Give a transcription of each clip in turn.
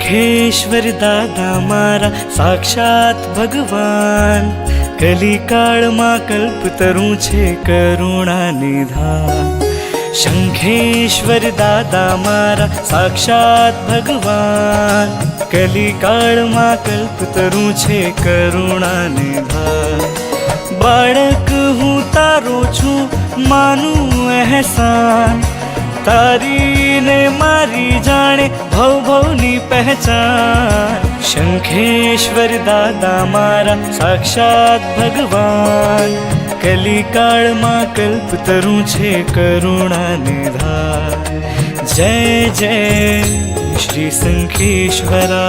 शंखेश्वर दादा मारा साक्षात भगवान, कलिकाळમાં कल्पतरू छे करुणा निधान। शंखेश्वर दादा मारा साक्षात भगवान, कलिकाळમાં कल्पतरू छे करुणा निधान। बाळक हूँ तारो छूं मानू एहसान, तारी ने मारी जाने भव भवनी पहचान। शंखेश्वर दादा मारा साक्षात भगवान, कलिकाळમાં कल्पतरू छे करुणा निधान। जय जय श्री शंखेश्वरा,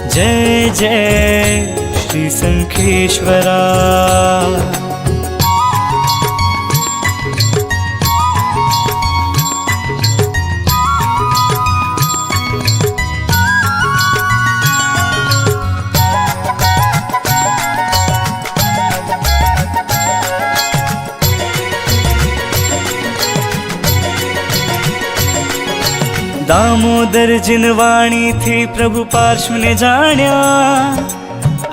जय जय श्री शंखेश्वरा। दामोदर जिनवाणी थी प्रभु पार्श्व ने जाण्या,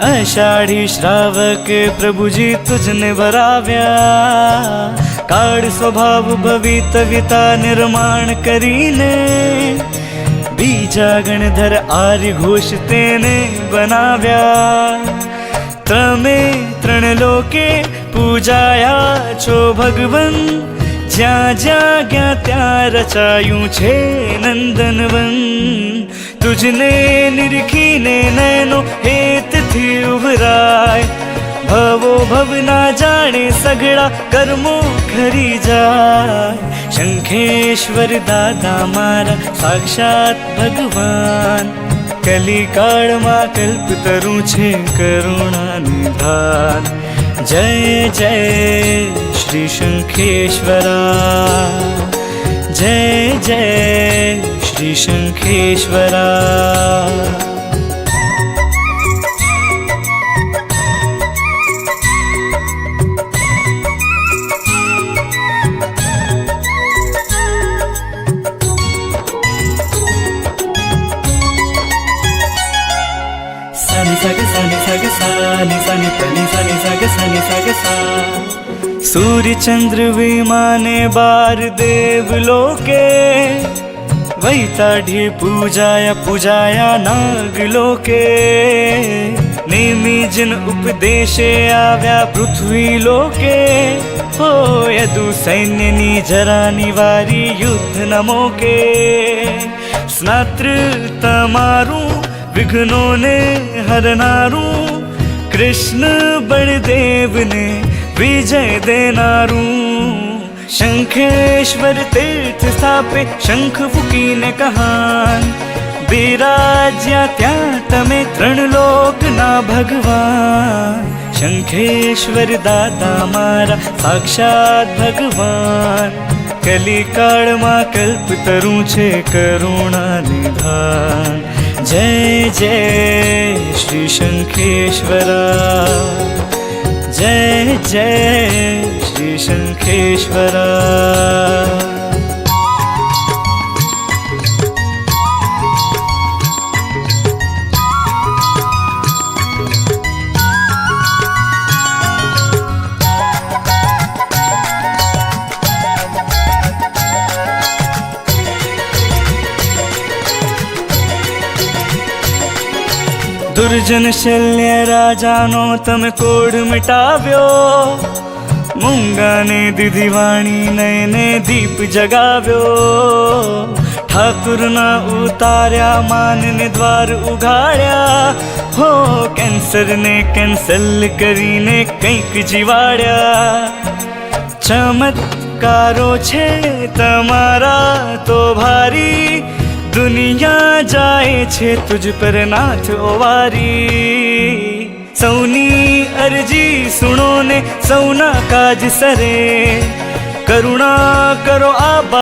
अषाढ़ी श्रावक प्रभु जी तुझने भराव्या। काळ स्वभाव भवितविता निर्माण करीने, बीजा गणधर आर्य घोष तेने बनाव्या। त्रमे त्रण लोके पूजाया छो भगवन, ज्या ज्या गया त्या रचायूं छे नंदनवन। तुझने निरखीने नैनो हेत थी उभराय, भवो भव ना जाने सगड़ा कर्मो खरी जाय। शंखेश्वर दादा मारा साक्षात भगवान, कलिकाळમાં कल्पतरू छे करुणा निधान। जय जय श्री शंखेश्वरा, जय जय श्री शंखेश्वरा। सानी साग सानी साग सानी सानी पनी सानी साग सानी साग सा। सूर्य चंद्र विमाने बार देव लोके, वैताढ़ी पूजाया पूजाया नाग लोके। नेमी जिन उपदेशे आव्या पृथ्वी लोके, हो यदु सैन्यनी जरानी वारी युद्ध नमोके। स्नात्र तमारू विघ्नों ने हरनारू, कृष्ण बलदेव ने विजय देनारू। शंखेश्वर तीर्थ स्थापे शंख फूकीने कहान, बिराज्या त्या तमे त्रण लोक ना भगवान। शंखेश्वर दादा मारा साक्षात भगवान, कलिकाळમાં कल्पतरू छे करुणा निधान। जय जय श्री शंखेश्वरा, जय जय श्री शंखेश्वरा। दुर्जन शल्य राजानो तमे कोढ़ मिटाव्यो, मूंगा ने दीधी वाणी नयने दीप जगाव्यो। ठाकुर ना उतार्या मान ने द्वार उघाड्या, हो कैंसर ने कैंसल करीने कंईक जीवाड्या। चमत्कारो छे तमारा तो भारी, दुनिया जाए छे तुझ पर नाथ ओवारी। सौनी अर्जी सुनो ने सौना काज सरे, करुणा करो आबा।